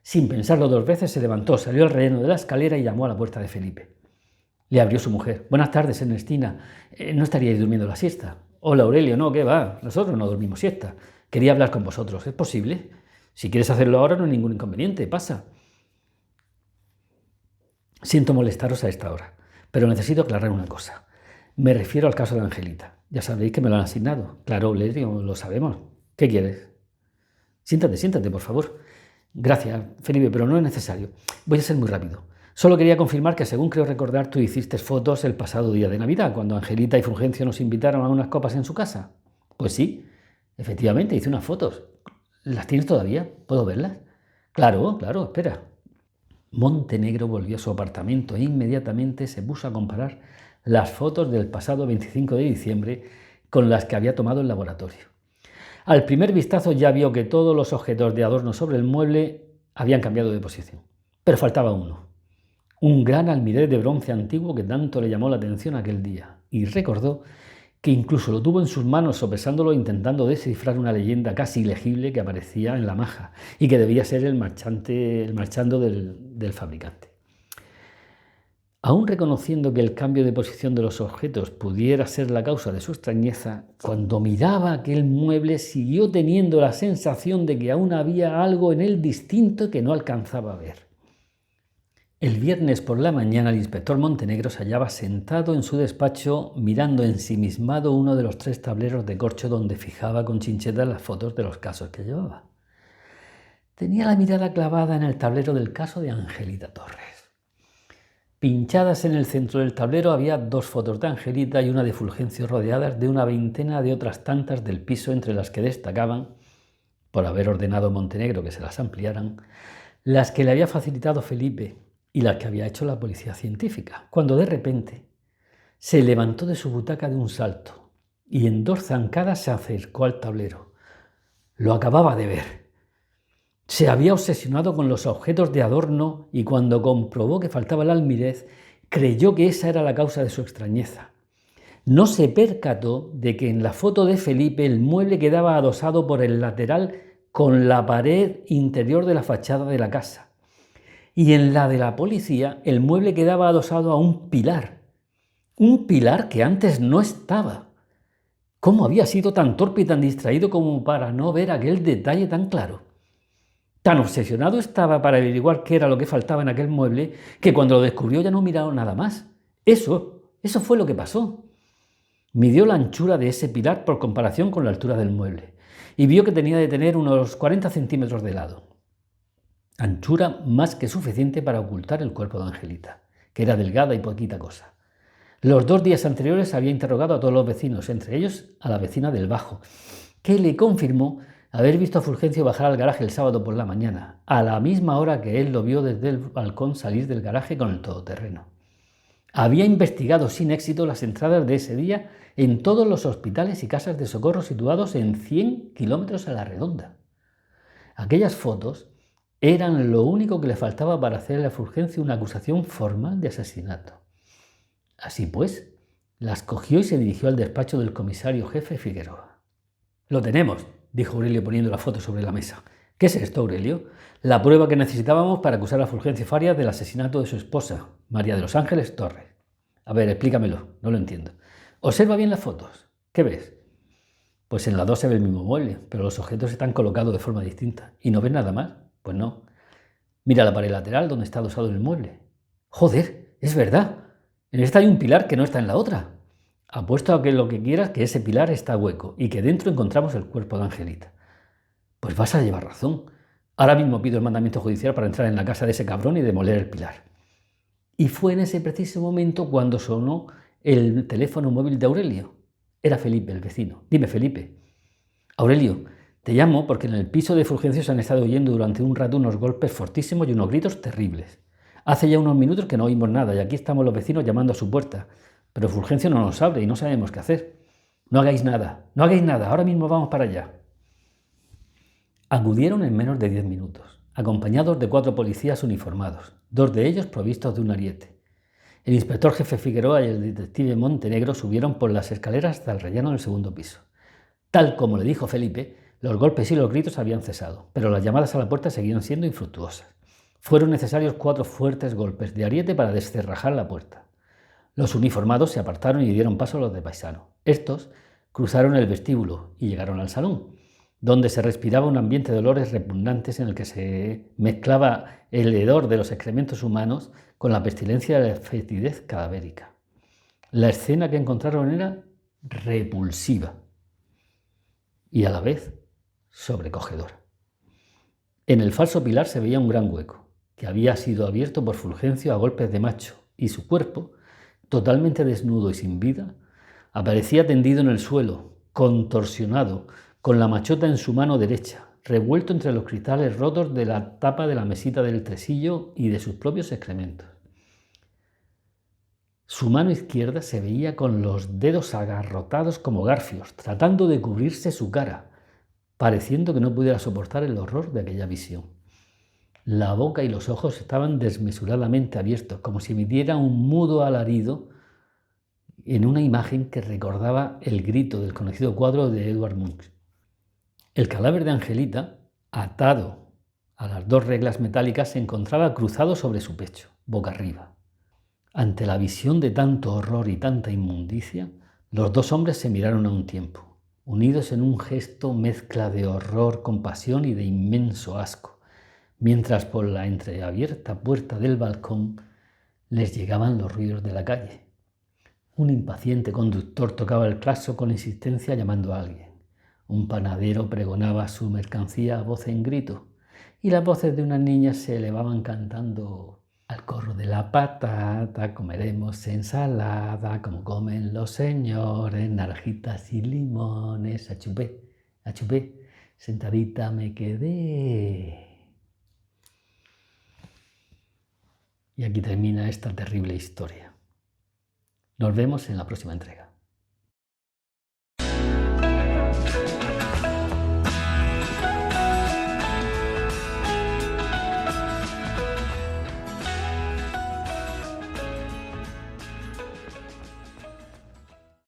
Sin pensarlo 2 veces se levantó, salió al relleno de la escalera y llamó a la puerta de Felipe. Le abrió su mujer. Buenas tardes, Ernestina. ¿No estaríais durmiendo la siesta? Hola, Aurelio. No, ¿qué va? Nosotros no dormimos siesta. Quería hablar con vosotros. ¿Es posible? Si quieres hacerlo ahora no hay ningún inconveniente. Pasa. Siento molestaros a esta hora, pero necesito aclarar una cosa. Me refiero al caso de Angelita. Ya sabéis que me lo han asignado. Claro, Aurelio, lo sabemos. ¿Qué quieres? Siéntate, por favor. Gracias, Felipe, pero no es necesario. Voy a ser muy rápido. Solo quería confirmar que, según creo recordar, tú hiciste fotos el pasado día de Navidad, cuando Angelita y Fulgencio nos invitaron a unas copas en su casa. Pues sí, efectivamente, hice unas fotos. ¿Las tienes todavía? ¿Puedo verlas? Claro, espera. Montenegro volvió a su apartamento e inmediatamente se puso a comparar las fotos del pasado 25 de diciembre con las que había tomado el laboratorio. Al primer vistazo ya vio que todos los objetos de adorno sobre el mueble habían cambiado de posición, pero faltaba uno. Un gran almirez de bronce antiguo que tanto le llamó la atención aquel día, y recordó que incluso lo tuvo en sus manos sopesándolo intentando descifrar una leyenda casi ilegible que aparecía en la maja y que debía ser el marchando del fabricante. Aún reconociendo que el cambio de posición de los objetos pudiera ser la causa de su extrañeza, cuando miraba aquel mueble siguió teniendo la sensación de que aún había algo en él distinto que no alcanzaba a ver. El viernes por la mañana el inspector Montenegro se hallaba sentado en su despacho mirando ensimismado uno de los 3 tableros de corcho donde fijaba con chinchetas las fotos de los casos que llevaba. Tenía la mirada clavada en el tablero del caso de Angelita Torres. Pinchadas en el centro del tablero había 2 fotos de Angelita y una de Fulgencio rodeadas de una veintena de otras tantas del piso, entre las que destacaban, por haber ordenado Montenegro que se las ampliaran, las que le había facilitado Felipe y las que había hecho la policía científica, cuando de repente se levantó de su butaca de un salto y en 2 zancadas se acercó al tablero. Lo acababa de ver. Se había obsesionado con los objetos de adorno y cuando comprobó que faltaba el almirez, creyó que esa era la causa de su extrañeza. No se percató de que en la foto de Felipe el mueble quedaba adosado por el lateral con la pared interior de la fachada de la casa. Y en la de la policía el mueble quedaba adosado a un pilar que antes no estaba. ¿Cómo había sido tan torpe y tan distraído como para no ver aquel detalle tan claro? Tan obsesionado estaba para averiguar qué era lo que faltaba en aquel mueble que cuando lo descubrió ya no miraba nada más. Eso fue lo que pasó. Midió la anchura de ese pilar por comparación con la altura del mueble y vio que tenía de tener unos 40 centímetros de lado. Anchura más que suficiente para ocultar el cuerpo de Angelita, que era delgada y poquita cosa. Los 2 días anteriores había interrogado a todos los vecinos, entre ellos a la vecina del Bajo, que le confirmó haber visto a Fulgencio bajar al garaje el sábado por la mañana, a la misma hora que él lo vio desde el balcón salir del garaje con el todoterreno. Había investigado sin éxito las entradas de ese día en todos los hospitales y casas de socorro situados en 100 kilómetros a la redonda. Aquellas fotos eran lo único que le faltaba para hacerle a Fulgencio una acusación formal de asesinato. Así pues, las cogió y se dirigió al despacho del comisario jefe Figueroa. «Lo tenemos», dijo Aurelio poniendo la foto sobre la mesa. «¿Qué es esto, Aurelio?» «La prueba que necesitábamos para acusar a Fulgencio Farias del asesinato de su esposa, María de los Ángeles Torres». «A ver, explícamelo, no lo entiendo». «Observa bien las fotos. ¿Qué ves?» «Pues en las 2 se ve el mismo mueble, pero los objetos están colocados de forma distinta. ¿Y no ves nada más?» «Pues no». «Mira la pared lateral donde está adosado el mueble». «Joder, es verdad. En esta hay un pilar que no está en la otra». «Apuesto a que lo que quieras que ese pilar está hueco y que dentro encontramos el cuerpo de Angelita». «Pues vas a llevar razón. Ahora mismo pido el mandamiento judicial para entrar en la casa de ese cabrón y demoler el pilar». Y fue en ese preciso momento cuando sonó el teléfono móvil de Aurelio. Era Felipe, el vecino. «Dime, Felipe». «Aurelio, te llamo porque en el piso de Fulgencio se han estado oyendo durante un rato unos golpes fortísimos y unos gritos terribles. Hace ya unos minutos que no oímos nada y aquí estamos los vecinos llamando a su puerta, pero Fulgencio no nos abre y no sabemos qué hacer. No hagáis nada, ahora mismo vamos para allá. Acudieron en menos de 10 minutos, acompañados de 4 policías uniformados, 2 de ellos provistos de un ariete. El inspector jefe Figueroa y el detective Montenegro subieron por las escaleras hasta el rellano del segundo piso. Tal como le dijo Felipe, los golpes y los gritos habían cesado, pero las llamadas a la puerta seguían siendo infructuosas. Fueron necesarios 4 fuertes golpes de ariete para descerrajar la puerta. Los uniformados se apartaron y dieron paso a los de paisano. Estos cruzaron el vestíbulo y llegaron al salón, donde se respiraba un ambiente de olores repugnantes en el que se mezclaba el hedor de los excrementos humanos con la pestilencia de la fetidez cadavérica. La escena que encontraron era repulsiva y a la vez sobrecogedora. En el falso pilar se veía un gran hueco, que había sido abierto por Fulgencio a golpes de macho, y su cuerpo, totalmente desnudo y sin vida, aparecía tendido en el suelo, contorsionado, con la machota en su mano derecha, revuelto entre los cristales rotos de la tapa de la mesita del tresillo y de sus propios excrementos. Su mano izquierda se veía con los dedos agarrotados como garfios, tratando de cubrirse su cara, pareciendo que no pudiera soportar el horror de aquella visión. La boca y los ojos estaban desmesuradamente abiertos, como si emitiera un mudo alarido en una imagen que recordaba el grito del conocido cuadro de Edvard Munch. El cadáver de Angelita, atado a las 2 reglas metálicas, se encontraba cruzado sobre su pecho, boca arriba. Ante la visión de tanto horror y tanta inmundicia, los 2 hombres se miraron a un tiempo, unidos en un gesto mezcla de horror, compasión y de inmenso asco, mientras por la entreabierta puerta del balcón les llegaban los ruidos de la calle. Un impaciente conductor tocaba el claxon con insistencia llamando a alguien. Un panadero pregonaba su mercancía a voz en grito, y las voces de unas niñas se elevaban cantando: al corro de la patata comeremos ensalada, como comen los señores, naranjitas y limones. Achupé, sentadita me quedé. Y aquí termina esta terrible historia. Nos vemos en la próxima entrega.